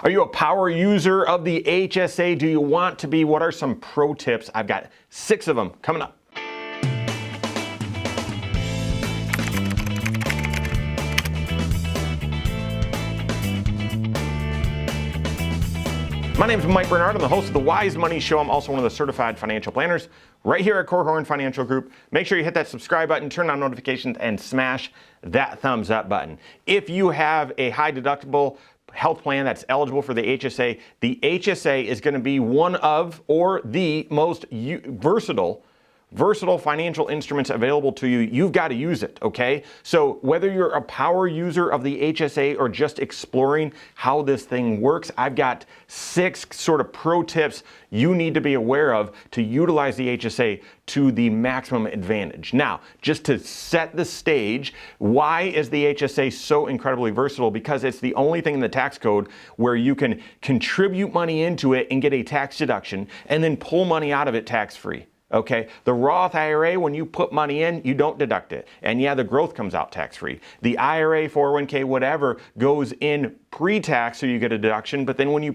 Are you a power user of the HSA? Do you want to be? What are some pro tips? I've got 6 of them coming up. My name is Mike Bernard. I'm the host of the Wise Money Show. I'm also one of the certified financial planners right here at Korhorn Financial Group. Make sure you hit that subscribe button, turn on notifications, and smash that thumbs up button. If you have a high deductible health plan that's eligible for the HSA is going to be one of or the most versatile financial instruments available to you. You've got to use it, okay? So whether you're a power user of the HSA or just exploring how this thing works, I've got 6 sort of pro tips you need to be aware of to utilize the HSA to the maximum advantage. Now, just to set the stage, why is the HSA so incredibly versatile? Because it's the only thing in the tax code where you can contribute money into it and get a tax deduction and then pull money out of it tax-free. Okay, the Roth IRA, when you put money in, you don't deduct it. And yeah, the growth comes out tax-free. The IRA, 401k, whatever, goes in pre-tax, so you get a deduction, but then when you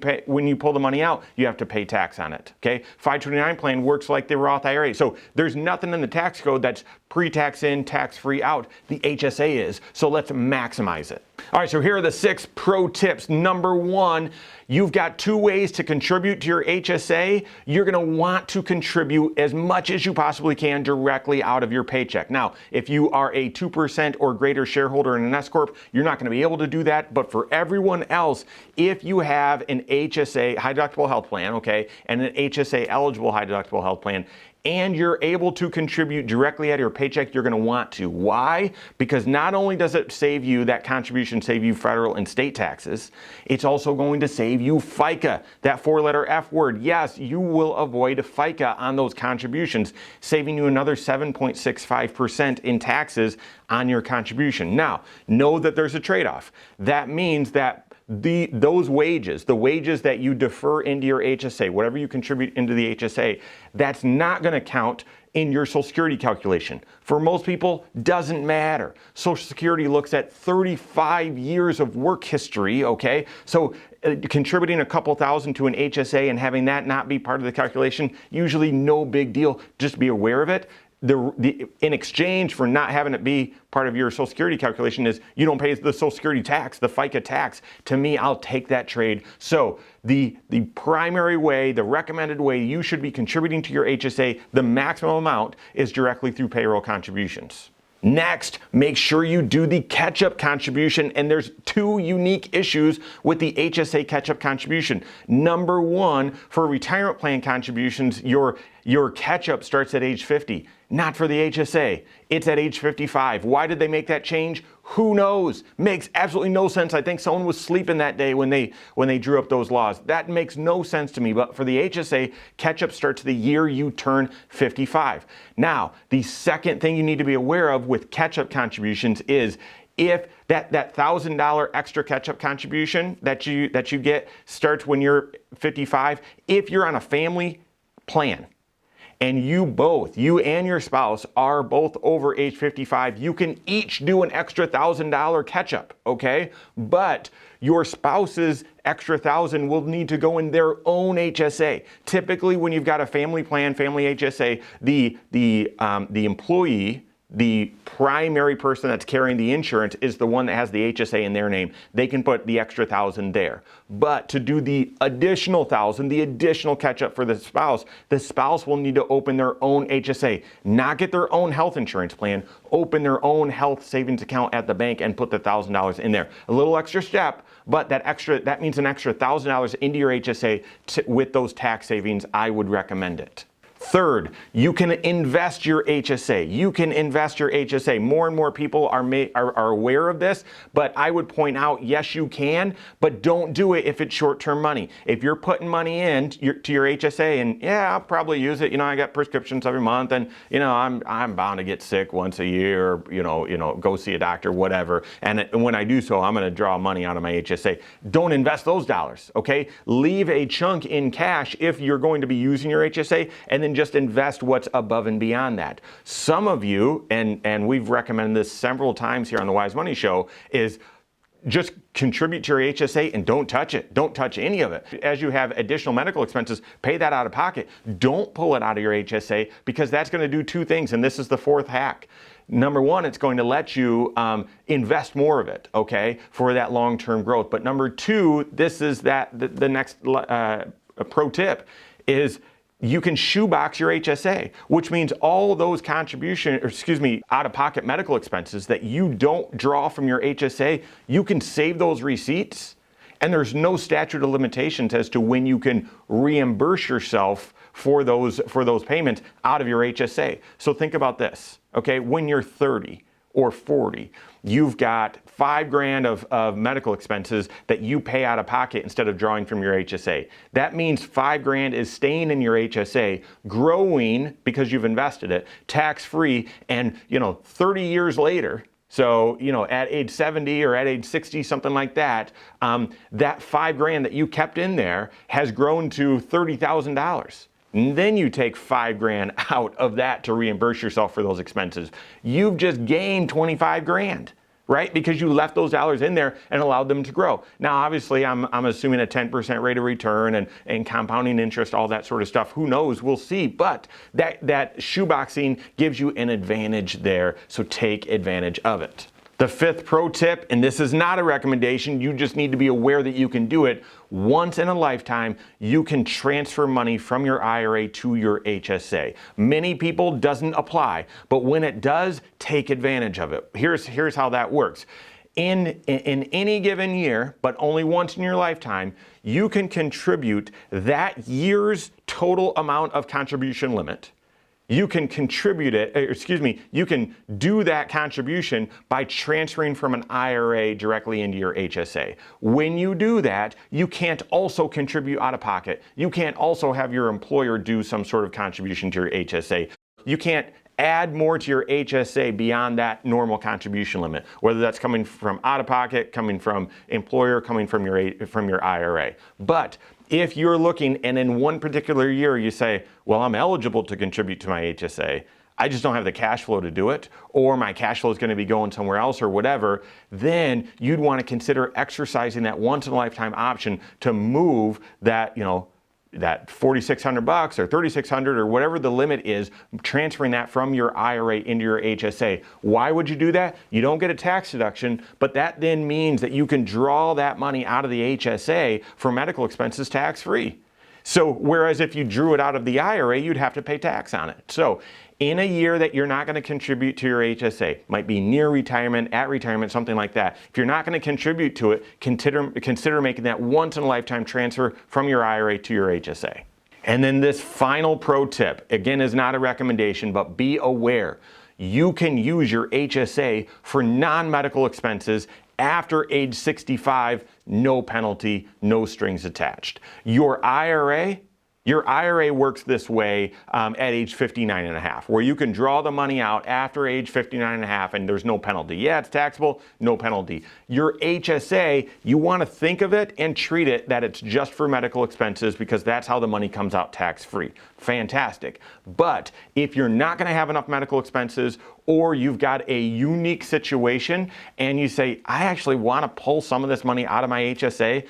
pull the money out, you have to pay tax on it. Okay, 529 plan works like the Roth IRA. So there's nothing in the tax code that's pre-tax in, tax-free out. The HSA is, so let's maximize it. All right, so here are the 6 pro tips. Number 1, you've got 2 ways to contribute to your HSA. You're going to want to contribute as much as you possibly can directly out of your paycheck. Now, if you are a 2% or greater shareholder in an S Corp, you're not going to be able to do that. But for everyone else, if you have an HSA, high deductible health plan, okay, and an HSA eligible high deductible health plan, and you're able to contribute directly out of your paycheck, you're going to want to. Why? Because not only does it save you, that contribution save you federal and state taxes, it's also going to save you FICA, that 4-letter F word. Yes, you will avoid FICA on those contributions, saving you another 7.65% in taxes on your contribution. Now, know that there's a trade-off. That means that those wages, the wages that you defer into your HSA, whatever you contribute into the HSA, that's not going to count in your Social Security calculation. For most people, doesn't matter. Social Security looks at 35 years of work history, okay? So contributing a couple thousand to an HSA and having that not be part of the calculation, usually no big deal. Just be aware of it. In exchange for not having it be part of your Social Security calculation is you don't pay the Social Security tax, the FICA tax. To me, I'll take that trade. So the primary way, the recommended way you should be contributing to your HSA, the maximum amount, is directly through payroll contributions. Next, make sure you do the catch-up contribution, and there's 2 unique issues with the HSA catch-up contribution. Number 1, for retirement plan contributions, your catch-up starts at age 50. Not for the HSA. It's at age 55. Why did they make that change? Who knows? Makes absolutely no sense. I think someone was sleeping that day when they drew up those laws. That makes no sense to me. But for the HSA, catch-up starts the year you turn 55. Now, the second thing you need to be aware of with catch-up contributions is if that $1,000 extra catch-up contribution that you get starts when you're 55, if you're on a family plan, and you and your spouse are both over age 55, you can each do an extra $1,000 catch-up, okay? But your spouse's extra $1,000 will need to go in their own HSA. Typically, when you've got a family plan, family HSA, the employee, the primary person that's carrying the insurance is the one that has the HSA in their name. They can put the extra $1,000 there. But to do the additional $1,000, the additional catch-up for the spouse will need to open their own HSA, not get their own health insurance plan, open their own health savings account at the bank and put the $1,000 in there. A little extra step, but that means an extra $1,000 into your HSA with those tax savings. I would recommend it. Third, you can invest your HSA. You can invest your HSA. More and more people are aware of this, but I would point out, yes, you can, but don't do it if it's short-term money. If you're putting money in to your HSA and yeah, I'll probably use it. I got prescriptions every month and, I'm bound to get sick once a year, go see a doctor, whatever. And when I do so, I'm going to draw money out of my HSA. Don't invest those dollars, okay? Leave a chunk in cash if you're going to be using your HSA, and then just invest what's above and beyond that. Some of you, and we've recommended this several times here on the Wise Money Show, is just contribute to your HSA and don't touch it. Don't touch any of it. As you have additional medical expenses, pay that out of pocket. Don't pull it out of your HSA, because that's going to do two things, and this is the fourth hack. Number one, it's going to let you invest more of it, okay, for that long-term growth. But number two, this is the next pro tip is you can shoebox your HSA, which means all those out-of-pocket medical expenses that you don't draw from your HSA, you can save those receipts, and there's no statute of limitations as to when you can reimburse yourself for those payments out of your HSA. So think about this, okay? When you're 30 or 40, you've got $5,000 of medical expenses that you pay out of pocket instead of drawing from your HSA. That means $5,000 is staying in your HSA, growing because you've invested it, tax-free, and 30 years later, so, at age 70 or at age 60, something like that, that $5,000 that you kept in there has grown to $30,000. And then you take $5,000 out of that to reimburse yourself for those expenses. You've just gained $25,000, right? Because you left those dollars in there and allowed them to grow. Now, obviously, I'm assuming a 10% rate of return and compounding interest, all that sort of stuff. Who knows? We'll see. But that shoeboxing gives you an advantage there, so take advantage of it. The fifth pro tip, and this is not a recommendation, you just need to be aware that you can do it. Once in a lifetime, you can transfer money from your IRA to your HSA. Many people doesn't apply, but when it does, take advantage of it. Here's how that works. In any given year, but only once in your lifetime, you can contribute that year's total amount of contribution limit. You can you can do that contribution by transferring from an IRA directly into your HSA. When you do that, you can't also contribute out of pocket. You can't also have your employer do some sort of contribution to your HSA. You can't add more to your HSA beyond that normal contribution limit, whether that's coming from out of pocket, coming from employer, coming from your IRA. But if you're looking and in one particular year you say, well, I'm eligible to contribute to my HSA, I just don't have the cash flow to do it, or my cash flow is going to be going somewhere else or whatever, then you'd want to consider exercising that once in a lifetime option to move that, that $4,600 or $3,600 or whatever the limit is, transferring that from your IRA into your HSA. Why would you do that? You don't get a tax deduction, but that then means that you can draw that money out of the HSA for medical expenses tax-free. So whereas if you drew it out of the IRA, you'd have to pay tax on it. So in a year that you're not going to contribute to your HSA, might be near retirement, at retirement, something like that. If you're not going to contribute to it, consider making that once in a lifetime transfer from your IRA to your HSA. And then this final pro tip, again, is not a recommendation, but be aware. You can use your HSA for non-medical expenses after age 65, no penalty, no strings attached. Your IRA works this way at age 59 and a half, where you can draw the money out after age 59 and a half and there's no penalty. Yeah, it's taxable, no penalty. Your HSA, you want to think of it and treat it that it's just for medical expenses, because that's how the money comes out tax-free. Fantastic. But if you're not going to have enough medical expenses, or you've got a unique situation and you say, I actually want to pull some of this money out of my HSA,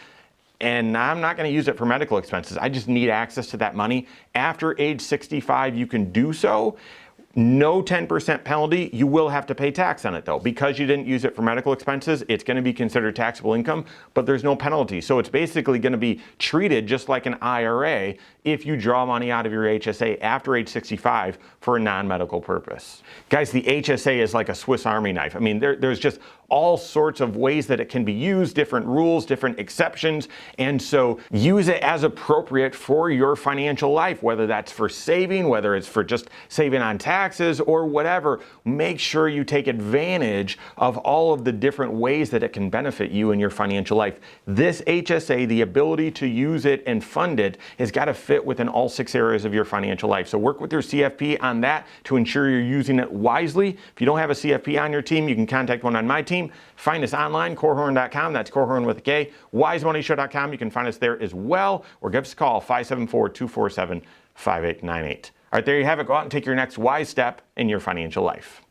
and I'm not going to use it for medical expenses, I just need access to that money. After age 65, you can do so. No 10% penalty. You will have to pay tax on it though. Because you didn't use it for medical expenses, it's going to be considered taxable income, but there's no penalty. So it's basically going to be treated just like an IRA if you draw money out of your HSA after age 65 for a non-medical purpose. Guys, the HSA is like a Swiss Army knife. I mean, there's just all sorts of ways that it can be used, different rules, different exceptions, and so use it as appropriate for your financial life, whether that's for saving, whether it's for just saving on taxes or whatever. Make sure you take advantage of all of the different ways that it can benefit you in your financial life. This HSA, the ability to use it and fund it, has got to fit within all 6 areas of your financial life. So work with your CFP on that to ensure you're using it wisely. If you don't have a CFP on your team, you can contact one on my team. Find us online, Korhorn.com. That's Korhorn with a K. WiseMoneyShow.com. You can find us there as well, or give us a call, 574-247-5898. All right, there you have it. Go out and take your next wise step in your financial life.